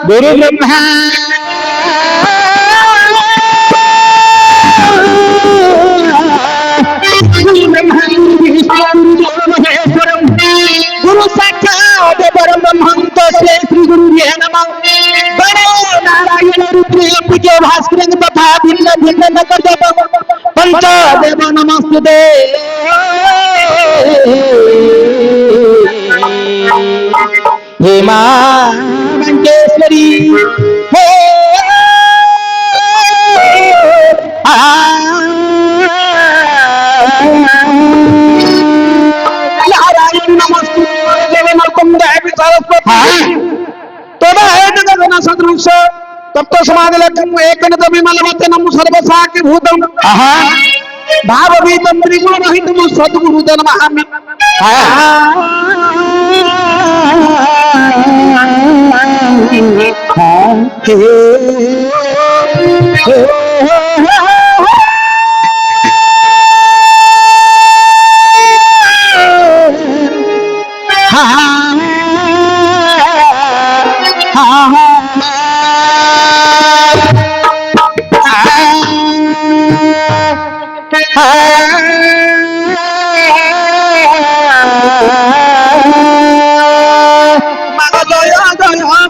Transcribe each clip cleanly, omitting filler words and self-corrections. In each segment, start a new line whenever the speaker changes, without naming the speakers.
गुरु ब्रह्मा गुरु साक्षात परम ब्रह्म तस्मै श्री गुरुवे नमः। गणो नारायण रुद्र पूज्य भास्कर तथा भिन्न भिन्न नगदेव पंचदेव नमस्ते। हे मां मंगेश्वरी हे नारायण नमस्ते देवनकम देवी सरस्वती तदा हे जगन्ना सदृश तप्त समाधिलकम एकनित विमलवचनम सर्वसाखि भूतम भावभीतम त्रिगुणरहितम सद्गुरु नमामि।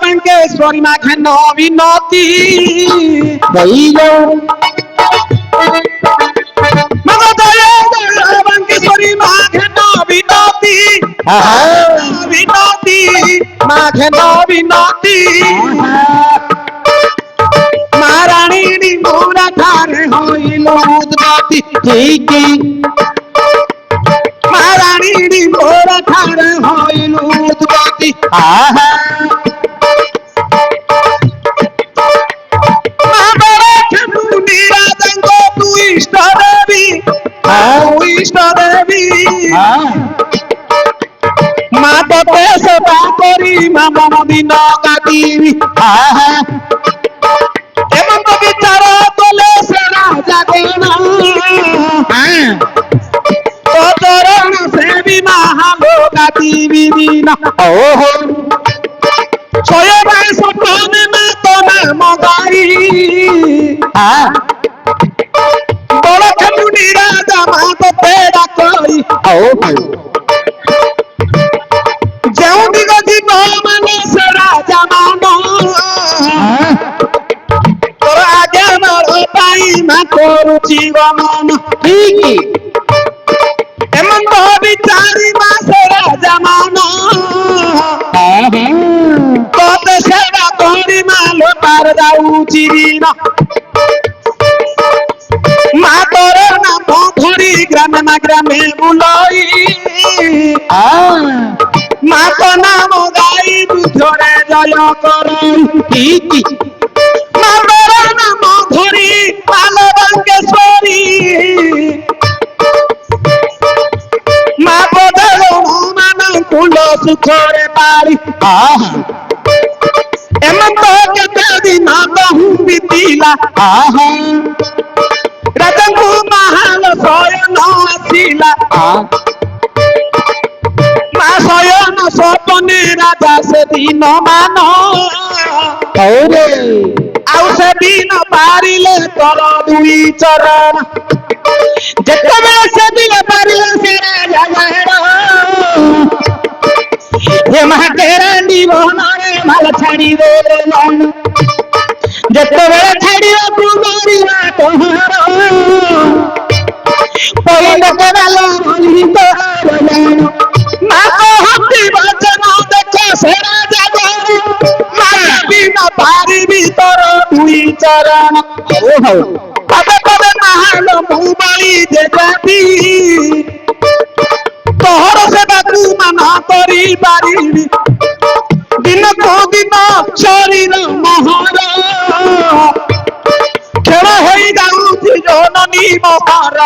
मंगेश्वरी माँ खनो विनती मंगेश्वरी माँ खनो विनती विनती माँ खनो विनती महारानी मोरा ठार होइलो उद्गति ठीक महारानी मोरा ठार होइलो उद्गति माँ तो सेवा करी मामा दिन काटिबी एमन तो विचार तले से राजा देना तो चरण से भी महाभो काटिबी दिन ओहो सोए भाई सपने में तो मैं मगाई बड़ा खमुनी राजा माँ तो तेरा कोई ओहो जेउ दिग जीव माने से राजा मानो तोर आगे मारो पाई माँ करू जीव मन ठीक एमन तो विचारी माँ से राजा मानो तो सेवा करी माँ लो पार जाऊ चिरीन माँ तोर नाम धरी ग्रामे ना ग्रामे बुलाई माँ तो नाम गाई बुझरे जय करी माँ तोर नाम धरी पाल मंगेश्वरी माँ बदलो मान कुल सुखरे पारी एमन तो केते दिन कहूँ बीतीला राजंकु महाल शयन आसिला माँ शयन सपने राजा से दिन मान आउ से दिन पारिले तोर दुई चरण जेतबे से दिन पारिले से राजा हे माँ तेरा जीवन रे माल छाड़ी दे मन जेतबे छाड़ी कुमारीवा तोहर पहिले करालो भली तोहर माँ को हत्ती वचन देखे से राजा माँ बिना पारी भी तोर दुई चरण पदे पदे महाल मुबाई जे जाती तोहर सेवा तू मना करी पारिबी दिन को दिन शरीर महार खेल हो जाऊँगी जननी मोहर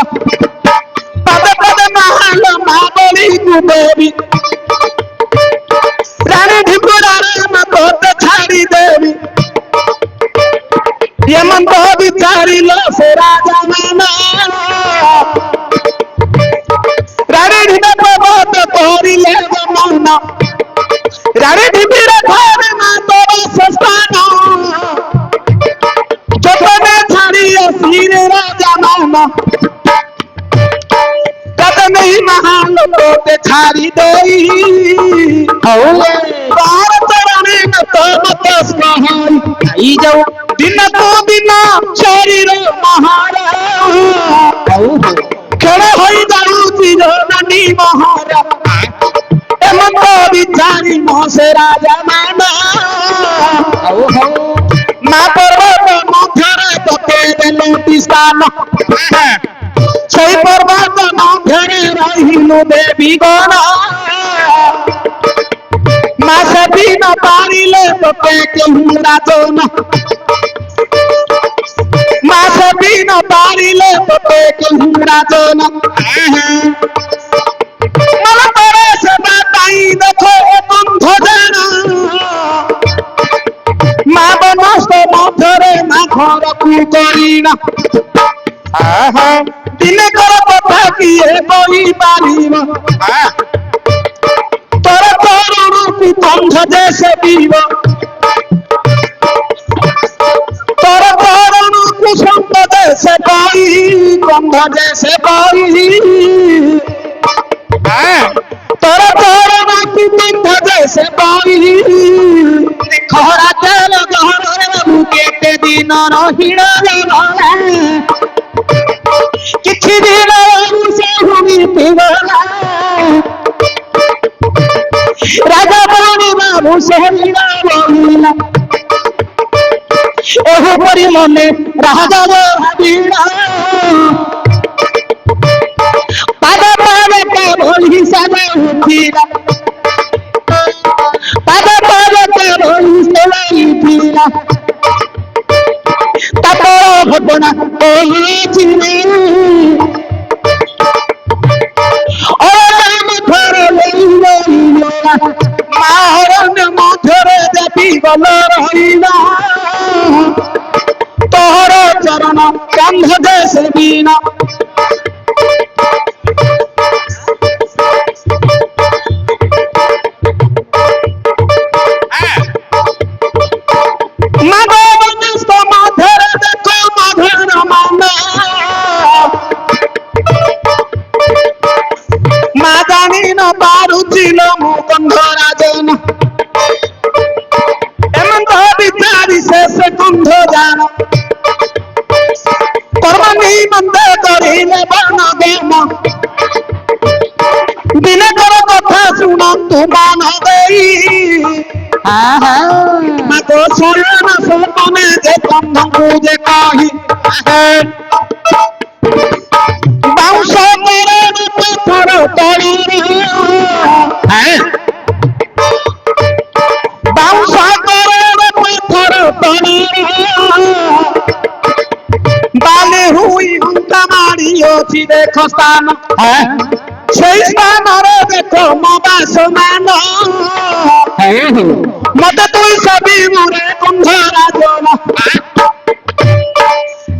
पदे पदे महाल महाबली कुदेवी रानी ढिपुरा मत छाड़ी देवी ये मन तो विचारी लो से राजा माना महाल तोते छाड़ी देई तार चरणे मत सहाय आई जाओ दिन को दिन शरीर महारा खेल हो जाऊची जननी महारा एमत विचारी मोसे राजा माना माँ पर्वत मध्यरे तोते देलो स्थान সেই পর্বত মধ্যে রহিল দেবী গণ মাসে দিন পারিলে তোকে কেউ রাজন মাসে দিন পারিলে তোকে কেউ রাজন মন করে সেবা তাই দেখো বন্ধ জানা মা বনস্ত মধ্যরে মা ঘরকু করি না দিনে কর কথা কিয়ে বই পারিব তোর করুণ কুতন্ধ যে সেবিব তোর করুণ কুসঙ্গ যে সে বই গন্ধ যে সে বই তোর করুণ কুতন্ধ যে সে বই খরা তেল গহরে কেতে দিন রহিল किछि दिन से हुई पिवला राजा बनी बाबू से मीरा बोला ओह परी मने राजा भाबीला पाद पाद के बोली सदा उठीला पाद पाद के बोली सदा उठीला তারপর ঘটনা হয়েছিল মাহরণ মধ্যরে দেবী বল রহিল তোর চরণ গন্ধ দেশে বিনা পারুছিল মুকন্ধ রাজন এমন বিচারি শেষ গন্ধ জান কর্ম নিমন্দ করিলে বর্ণ জ্ঞান দিনে কর কথা শুণন্তু মান দেই মাতো শরণ সপনে যে গন্ধ যে কহি বাউশ করে পথর তরি বাউশ করে পথর তরি বালে হুই হুঙ্কা মারিছি দেখ স্থান সেই স্থানরে দেখো মবা সমান মতে তুই সবি মুরে কুম্ভ রাজন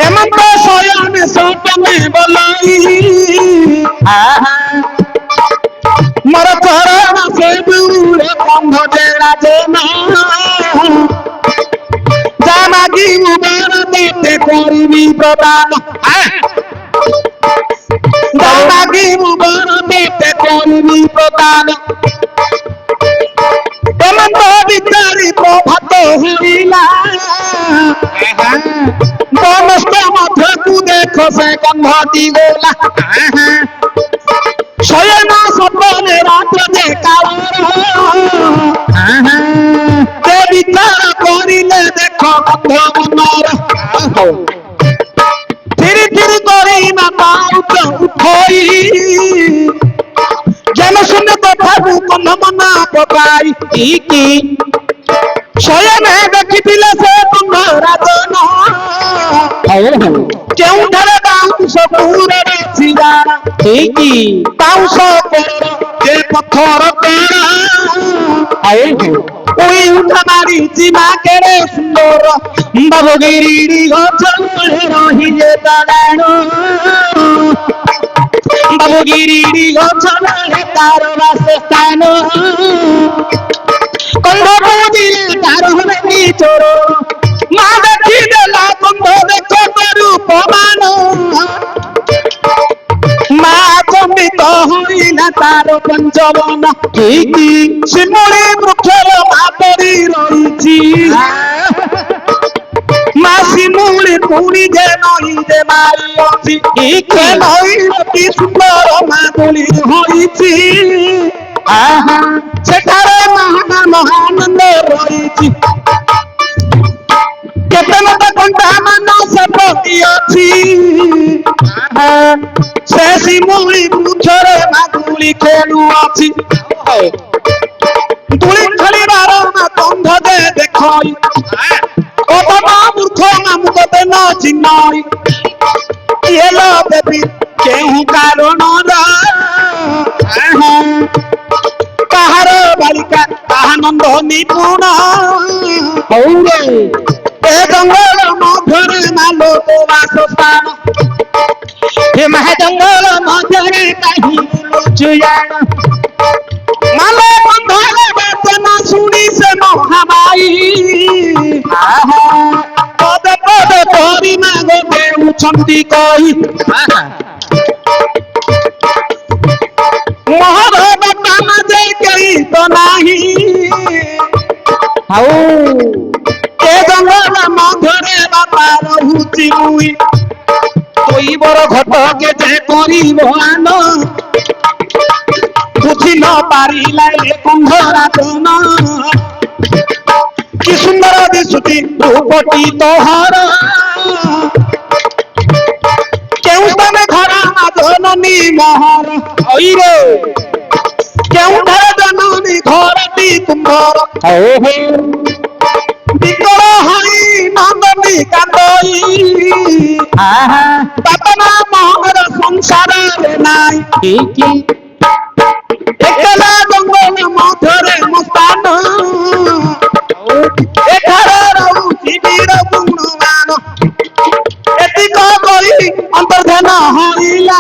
এমন তো শয়নে সপনে বলাই মর চরণ সে দূরে কুম্ভ যে রাজন যা মাগি উবার দেতে করিবি প্রদান যা মাগি উবার দেতে করিবি প্রদান এমন তো বিচারি প্রভাত হইলা বনস্থ মধ্যকু দেখো সে গন্ধটি গোলা শয়ন সপনে রাত্র যে কারণ যে বিচার করিলে দেখো গন্ধ মনর ধীরে ধীরে করি না পাউচ উঠই যেন শুনে কথাবু গন্ধ মনা পকাই কি শয়নে দেখিলে সে গন্ধ রাজন কেউঠারে বাউশ পুরে ছিলারা ঠিকই বাউশ যে পথর ওই উঠা মারিছি মা কেড়ে সুন্দর বাবগিরি গছ রহিলে দাঁড়ান বাবগিরি গছ তার বাসে স্থান কন্ধ বুঝিলে তার হবে নিচর মা দেখি দেলা কন্ধ দেখো রূপ মান মা চম্বিত হইলা তার পঞ্চবন ঠিকই শিমুଳି বৃক্ষর মাতরি রইছি মা শিমুଳି পুরি যে নই যে মারি অছি কে নই কি সুন্দর মাদুলি হইছি সেখানে মহানন্দ রইছি কেতে মতো ঘন্টা ମାନସ ପ୍ରତି ଅଛି ସେ ଶିମୁଳି ବୃକ୍ଷରେ ମାଦୁଳି ଖେଳୁଅଛି ଦୋଳି ଖେଳିବାର ଗନ୍ଧ ଯେ ଦେଖଇ କଦମ ମୂର୍ଖ ମାମୁ ତତେ ନ ଚିହ୍ନଇ କିଏ ଲୋ ଦେବୀ କେଉଁ କାରଣର କାହାର ବାଳିକା ଆନନ୍ଦ ନିପୁଣ ହଉରେ ଏ ଜଙ୍ଗଲ ମଧ୍ୟରେ ମାଲୋ ତୋ ବାସସ୍ଥାନ हे महा जंगल मध्यरे काहि बुलुछु याण मालो बंधर वचन सुनी से महामाई पद पद तोरी माग देउछंती कहि मोहर बटाम जे केही तो नाही हाउ ए जंगल मध्यरे बापा रहुची मुई তোই বড় ঘটকে যে করিব আন বুঝি ন পারিলাই কুম্ভরা তোন কি সুন্দর দিশুতি রূপটি তোহর কেউ স্থানে ঘরা জননী মহর হইরে কেউ ধরে জননী ঘরটি কুম্ভর বিকল হই নন্দনী কান্দই বাপনা মহর সংসারে নাই একলা জঙ্গল মধ্যরে মস্তান এখানে রহুছি বীর গুণগান এতিক কই অন্তর্ধান হইলা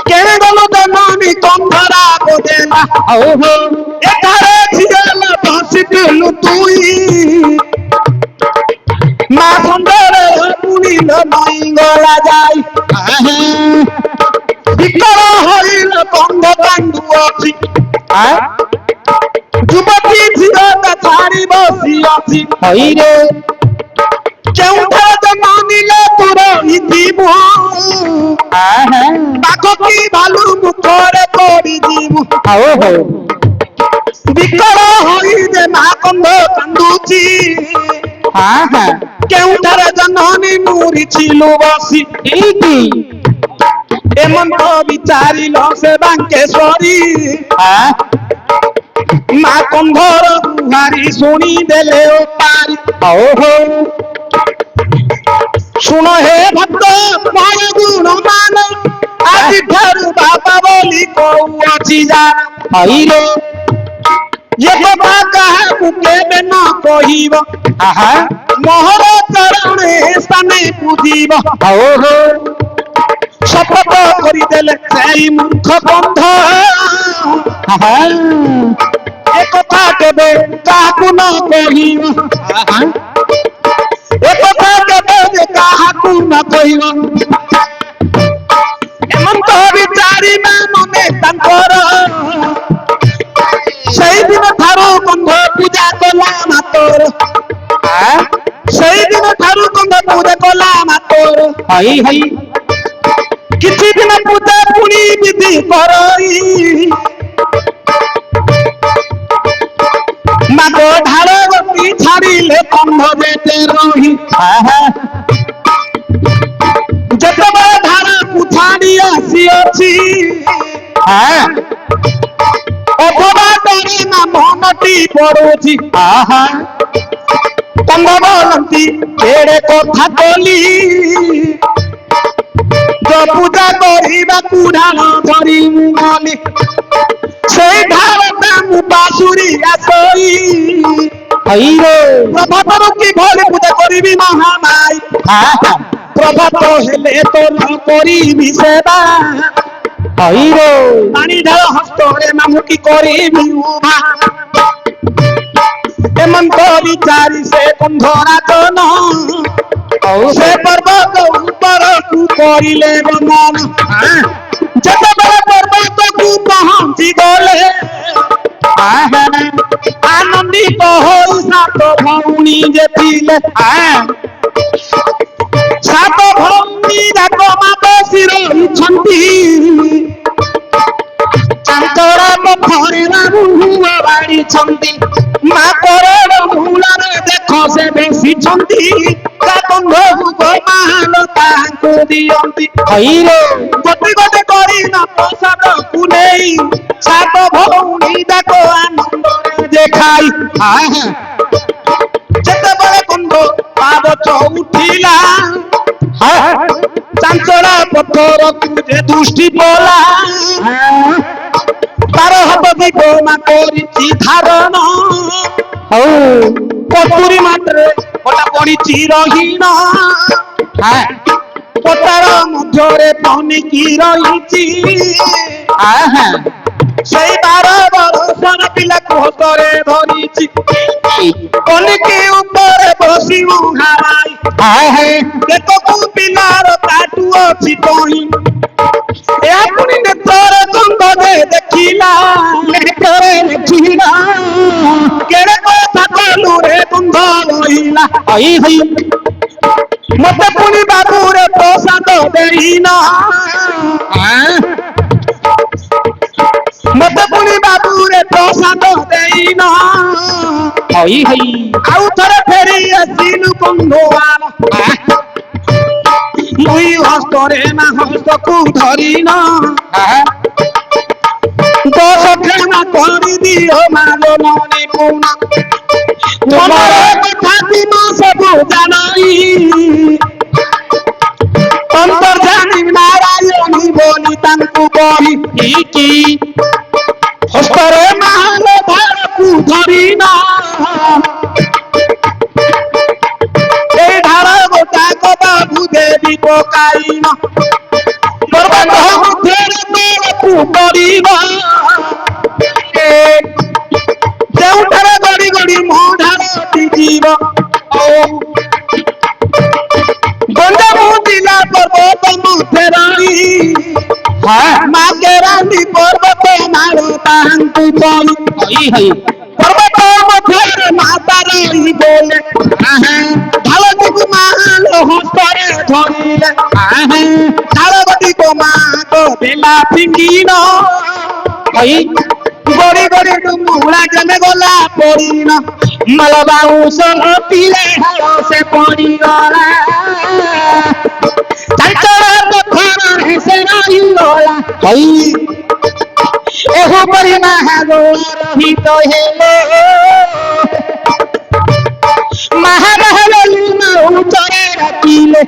কেন গল জননী কন্ধরা বদেলা এখানে ঝিয়াল বসিলু তুই মা সুন্দর পুরিল নই গলা যাই বিকল হইল কন্ধ কান্দু অছি যুবতী ঝিଅটা ছাড়ি বসি অছি হইরে কেউঠারে জন্মিলে তোর ইতিবু বাঘ কি ভালু মুখরে পড়ি ଯିବୁ বিকল হই যে মা কন্ধ কান্দুছি কেউঠারে জননী মুরিছিলু বসি এমন্ত বিচারিল সে বাঙ্কেশ্বরী মা কন্ধর গুহারি শুনি দেলে ও পারি শুনো হে ভক্ত ময় গুণ মান আজি ঠারু বাবা বলি কৌছি জান হইরে ये बाबा काहाकु केबे न कहिब मोहर चरणे स्थाने पूजिब शपथ करि देले सेई मूर्ख बंध ए कथा केबे काहाकु न कहिब ए कथा केबे काहाकु न कहिब एमंत विचारी मा मने तांकर সেই দিন ঠারু কন্ধ পূজা কলা মাতর সেই দিন ঠারু কন্ধ পূজা কলা মাতর হই হই কিছু দিন পূজা পুনি বিধি করই মাগ ঢাল গতি ছাড়িলে কন্ধ যেতে রহি যেতবে ধারা পুছাড়ি আসিଅছি অথবা ডরে না মনটি পড়ুছি কন্ধ বলন্তি কেড়ে কথা কলি পূজা କରିବାକୁ ঢাল ধরি গলি সেই ঢালটা মু বাসুরি আসই প্রভাতর কিভଳି পূজা କରିବି মহামাই প্রভাত ହେଲେ তোর କରିବି সেবা পানি ঢাল হস্তরে মামুটি କରିବି উভা এমন্ত বিচারি সে কন্ধরা জন से पर्वत ऊपर को करिले गमन जेतेबेले पर्वत को पहुंची गले आनंदित होई सात भौणी जे थिले सात भौणी जाक माता रहिछन्ति चांचरा पोखरी मुहुआ बाड़ीछन्ति मा करोड़ मूलरे देख से बेसिछन्ति गंधकु गोमाल ताहाकु दियन्ति हईरे गोटे गोटे करी न प्रसाद कु नेई सात भौणी जाक आनंदरे देखाई जेतेबेले गंध पावच उठिला चांचरा पत्थर को जे दृष्टि पला तार हब गोमा करिछि धारण कतुरी मात्रे ओटा पड़िछि रहीन पतार मध्यरे पनिकी रहिछि सेई 12 बरसर पिला कोतरे धरिछि पनिकी ऊपर बसी मुहाराई देखो पिलार काटु अछि कहीं एपुनी नेत्र गंध दे देखिला केड़े कथा कहलु रे गंध लइला मते पुनी बाबू रे प्रसाद देइना मते पुनी बाबू रे प्रसाद देइना आउ थरे फेरी आसिलु गंधवाला मुई हस्तरे ना हस्तकु धरिना 10 खेना करि दियो मालो ननी पुना तुम्हारे कथा दिन सब जानाई अंतर्जानी नारायणी बोली तांकु कहि की हस्तरे मालो धरकु धरिना बाबू देवी पकाइना पर्वत मध्यरे तोरकु पड़िबा देउठारे गड़ी गड़ी मोढारे जीव गंजाम जिला पर्वत मध्यराई मागे रानी पर्वत मारो तांकु कहि पर्वत मध्यरे माता रही बोले ढालती को माल हस्तरे धरिले ढालती को मात बेला फिंगिन गड़ी गड़ी डुमुला जमे गला पड़िन मलबाउस पिले हारो से पड़ी गला चांचरा पोखर हेसे रही गला एहो परि महागो रही तो हेले महाबहली उचरे रखिले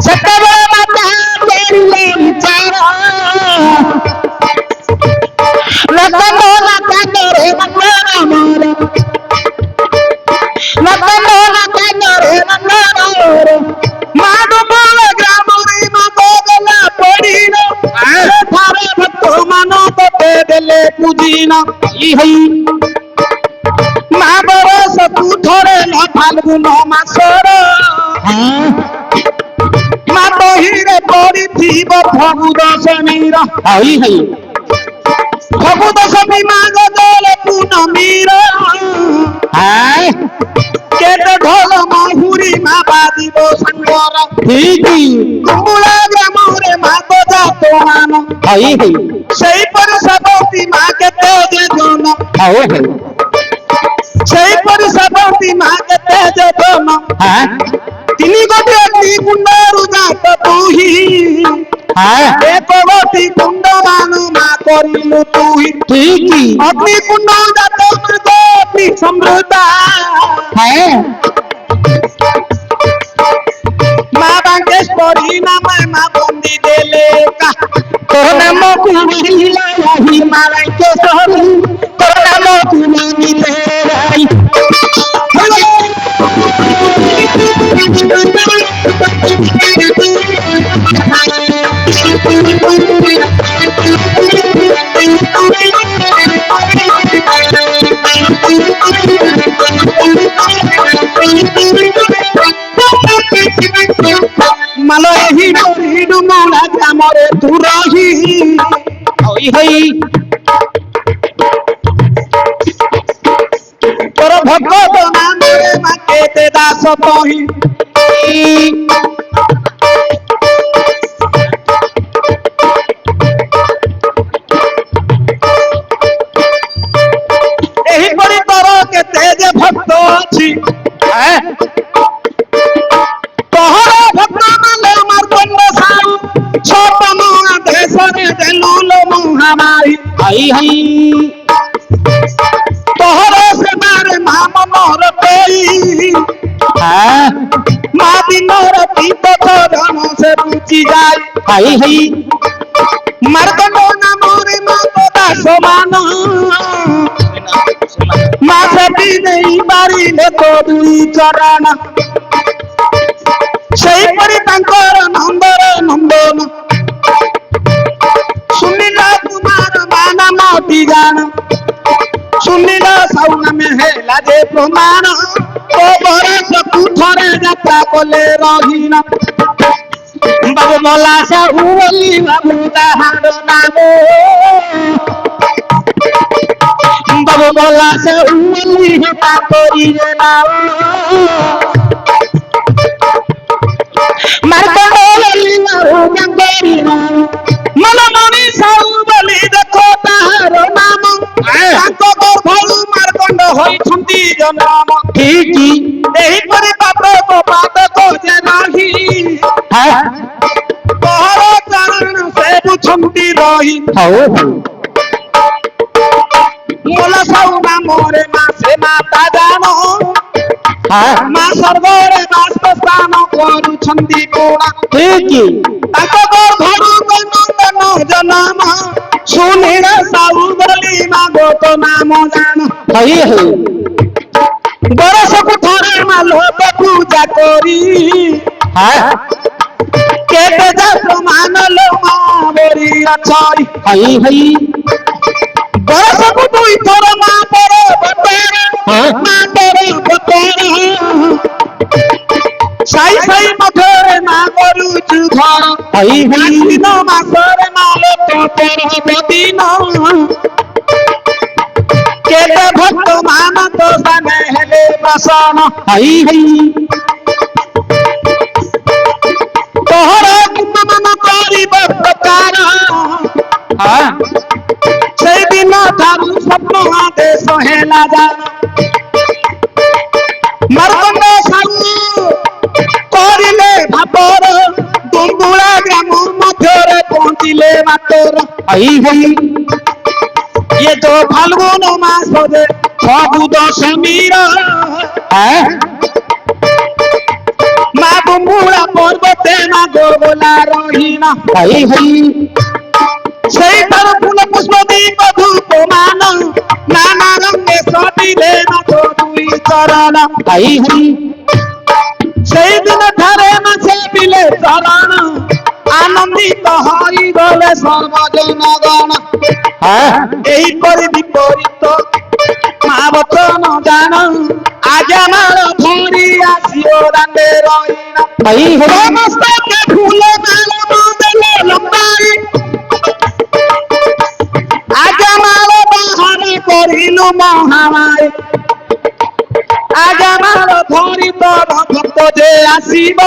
सतबे माता तेरे विचार लकनो लकनरे मनरा मोरे लकनो लकनरे मनरा मोरे माडो मोर ग्रामरी मा गोगला पड़िनो थारे भक्तो मानो तो देले पूजिना महाबरस कुठरे न फाल्गुन मासर मा बहिरे पड़िथिब फगु दशमीर फगु दशमी माग दले पूनमीर केते ढोल माहुरी मा बाजिब संगर कुम्बुला ग्रामरे मा बजा तोहान सेई परि सबती मा केते जे जन सेई परि सबती मा केते जे जन तिनी गोटे अग्नि कुंडरु जात तुही एक गोटी कुंड मान मा करिलु तुही अग्नि कुंड जात मृगोपी समृद्धा मा बांकेश्वरी नाम मा बंदी देले का तोर नाम कुमारिला रही मा बांकेश्वरी तोर नाम कुमारी ले रही ମାଲ ଏହି ଡୋରି ଡୁମୁଣା ଗ୍ରାମରେ ତୁ ରହି ହଇ ହଇ ତୋର ଭଗତ ନାମରେ ମା କେତେ ଦାସ କହି ଏହିପରି ତୋର କେତେ ଯେ ଭକ୍ତ ଅଛି ତୋହର ଭକ୍ତ ମାଲେ ମାର୍କଣ୍ଡ ସାଉ ଛୋଟ ମହା ଦେଶରେ ଦେଲୁ ଲୋ ମହାମାରୀ ହାଇ ହାଇ ତୋହର ସେବାରେ ମା ମନର ପେଇ ମା ଦିନର ବିପଦ ଜନ ସେ ବୁଝି ଯାଏ ହାଇ ହାଇ ମାର୍କଣ୍ଡ ନାମରେ ମା ଦାସ ମାନ ମା ସେଠି ନେଇ ପାରିଲେ ତୋ ଦୁଇ ଚରଣ ସେଇପରି ତାଙ୍କର ନନ୍ଦର ନନ୍ଦନ ଶୁଣିଲ କୁମାର ମା ନାମଟି ଜାଣ ଶୁଣିଲ ସାଉ ନାମେ ହେଲା ଯେ ପ୍ରମାଣ ଓ ବରଷକୁ ଥରେ ଯାତ୍ରା କଲେ ରହିନ ବାବୁ ମଲା ସାହୁ ବୋଲି ବାବୁ ତାହାର ନାମ ବାବୁ ମଲା ସାହୁ ବୋଲି ହେତା କରିବେ ନାମ ମାର୍କଣ୍ଡ ବୋଲି ବାବୁ ତାଙ୍କରି ନାମ ମନମଣି ସାହୁ ବୋଲି ଦେଖ ତାହାର ନାମ ତାଙ୍କ ଗର୍ଭରୁ ମାର୍କଣ୍ଡ ହୋଇଛନ୍ତି ଜନ୍ମ ଠିକ ଏହିପରି ବାପକ ପାଦକ ଯେ ନାହିଁ ତୋହର ଚରଣ ସେ ବୁଝନ୍ତି ରହି ମୋଲ ସାହୁ ନାମରେ ମା ସେ ମାତା ଜାଣ ମା ସର୍ବରେ ବାସ ସ୍ଥାନ କରୁଛନ୍ତି ପୁଣା ଠିକ ତାଙ୍କ ଗର୍ଭରୁ ନନ୍ଦନ ଜନମ ଶୁଣିଲ ସାହୁ ବୋଲି ମା ଗୋତ ନାମ ଜାଣ ବରଷକୁ ଥରେ ମା ଲୋକ ପୂଜା କରି କେତେ ଯା ପ୍ରମାଣ ଲୋ ମା ବରି ଅଛଇ ହଇ ହଇ ବରଷକୁ ଦୁଇ ଥର ମା ପର ବତର ସାଇ ସାଇ ମଧ୍ୟରେ ମା କରୁଛୁ ଘର ଦିନ ମାସରେ ମା ଲୋକ ପର ଦିନ କେତେ ଭକ୍ତ ମାନ ତ ସ୍ଥାନେ ହେଲେ ପ୍ରସନ୍ନ ହଇ ହଇ ତୋହର ମାନ କରିବ ପ୍ରକାର ସେଇଦିନ ଠାରୁ ସ୍ୱପ୍ନ ଆଦେଶ ହେଲା ଜାଣ ମାର୍କଣ୍ଡ ସାହୁ କରିଲେ ଭାବର ଗୁଙ୍ଗୁଳା ଗ୍ରାମ ମଧ୍ୟରେ ପହଞ୍ଚିଲେ ମାତର ହଇ ହଇ ये तो फाल्गुन मासरे फगु दशमीर मा गुंगुड़ा पर्वते मा गोगोला रहीना हई हई সেই তার ফুল পুষ্প দীপ ধূপ মান নানা রঙে সজিলে না তো দুই চরণ হই হই সেই দিন ধারে মাছে বিলে চরণ আনন্দিত হই গলে সর্বজনগণ এইপরি বিপরীত মা বচন জাণ আজ আমার ধরি আসিও রাতে রহিনা সমস্তকে ফুল মাল দেলে লম্বাই আজ আমার বাহারে করিলু মহামারী আজ আমার ধরি তোর ভক্ত যে আসিব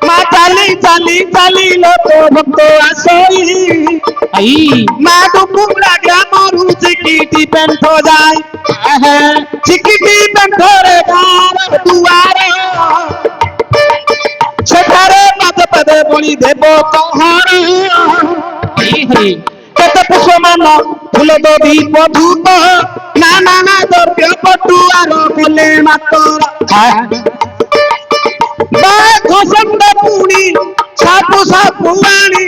মা চালি চালি চালিল তো ভক্ত আসই মা গুঙ্গুড়া গ্রামরু চিকিটি পেন্থ যায় চিকিটি পেন্থরে গার দুয়ারে সেখানে পদে পদে বলি দেব তোহর কেতে পুষ্পমান ফুল দীপ ধূপ নানা না দ্রব্য পটুয়ার বলে মাতর ঘোষণ্ড পুণি সাপু সাপুরাণী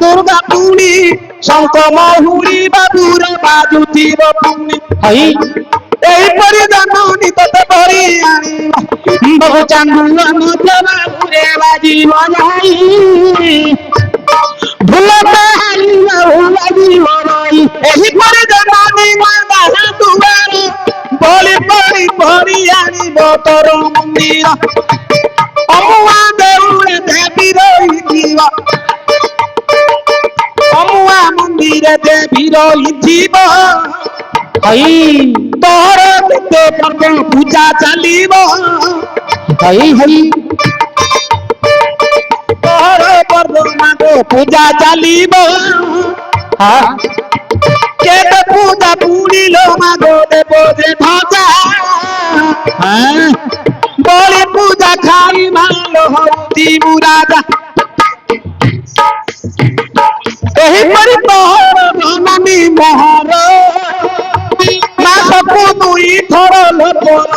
দুর্গা পুণি শঙ্খ মহুরি বাবুর বাজুথিব পুণি এইপরি জানি তোতে ভরি আনি বহু চান্দুল মধ্য বাবুরে বাজিব যাই ভুলতে হারিব বাজিব রই এইপরি জানি মা দাহা দুয়ারে বলি বলি ভরি আনিব তোর মন্দির অমুয়া দেউলে দেবী রহিথিব অমুয়া মন্দিরে দেবী রহিথিব তোর নিত্য পর্ব পূজা চালিব তোর পর্ব মাগো পূজা চালিব কেতে পূজা পুরিল মাগো দেব যে ধ্বজা বলি পূজা খাই ভালো হউতি রাজা এহিপরি তোহর ধননি মোহর মাসକୁ ଦୁଇ ଥର ଲୋପର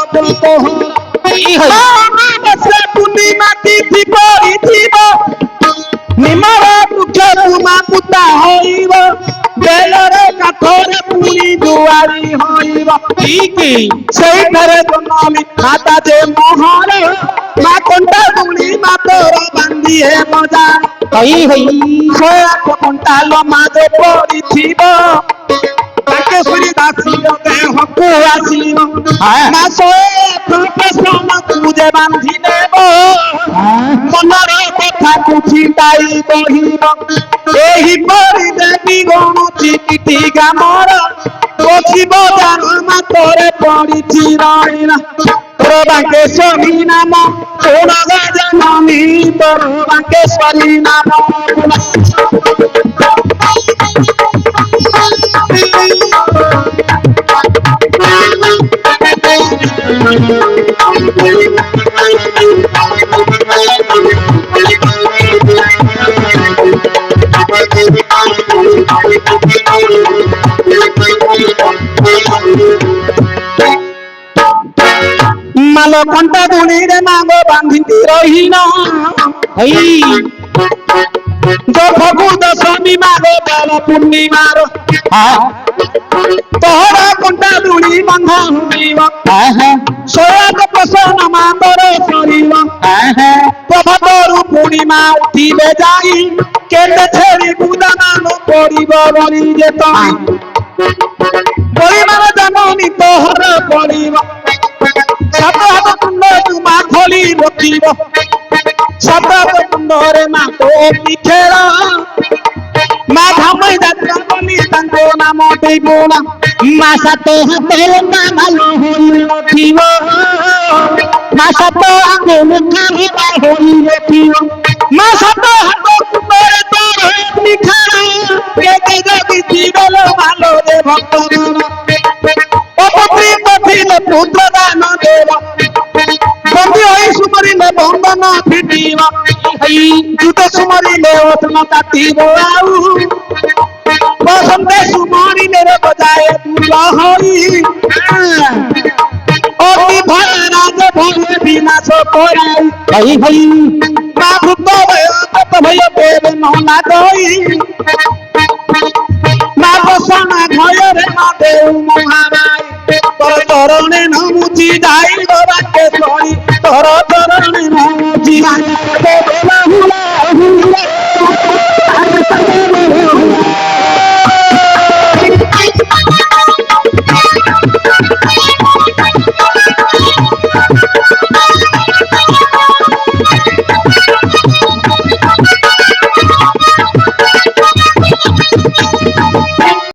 ସେ ପୂର୍ଣ୍ଣିମା ତିଥି କରିଥିବ ନିମର ବୃକ୍ଷକୁ ମାପୁତା ହୋଇବ ବେଲରେ କାଠରେ ପୁଣି ଦୁଆରି ହୋଇବ ସେଇଠାରେ ଜନମି ମାତା ଯେ ମୋହର ମା କଣ୍ଟା ଦୁଳି ମା ତୋର ବାନ୍ଧି ହେ ମଜା ଶୋୟାକୁ କଣ୍ଟାଲ ମା ଯେ ପଡ଼ିଥିବ Su리 dasilo dehoku asilo Masoe profession kuje bandhi debo Monore kotha kuchitai bohibo Ehi pori debi gonu chikiti gamora Kochibo janama tore pori chiraina Toro bankeshwari nama Toro gajanami Toro bankeshwari nama মালো কণ্টা দুলিরে মাগো বাঁধিতি রহিন ফগু দশমী মাগো bell পূর্ণিমার তোহরা কণ্টা দুলি বন্ধা হইব শোয়াক প্রসন্ন মাতর সরিব প্রভাতরু পূর্ণিমা উঠিবে যাই কেতে ছেড়ি বুদানান পড়িব বলি যে তুমি পরিবার জননী তোহর পড়িব সাত হাত কুণ্ড তুমা খোলি রখিব সাত হাত কুণ্ডরে মা তো পিঠের মা ধামই যাত্রা বলি তাঙ্ক নাম দেব না মা সাত হাতের মা ভালো হই রখিব মা সাত আঙ্গুল খাইবা হই রখিব মা সাত হাত কুণ্ডরে তোর নিখারা কেতে যদি জীবন ভালো রে ভক্তগণ অপত্রী পথিলে পুত্র দান দেব বন্দী হই সুমরিলে বন্ধন ফিটিব যুদ্ধ সুমরিলে ওঠন কাটিব আউ বসন্তে সুমরিলে বজায় দুর্ল হই অতি ভয় রাজ ভয় বিনাশ করাই মা ভূত ভয় দেব নহলা কই মা বসনা ভୟରେ মা দেউ মহামায়া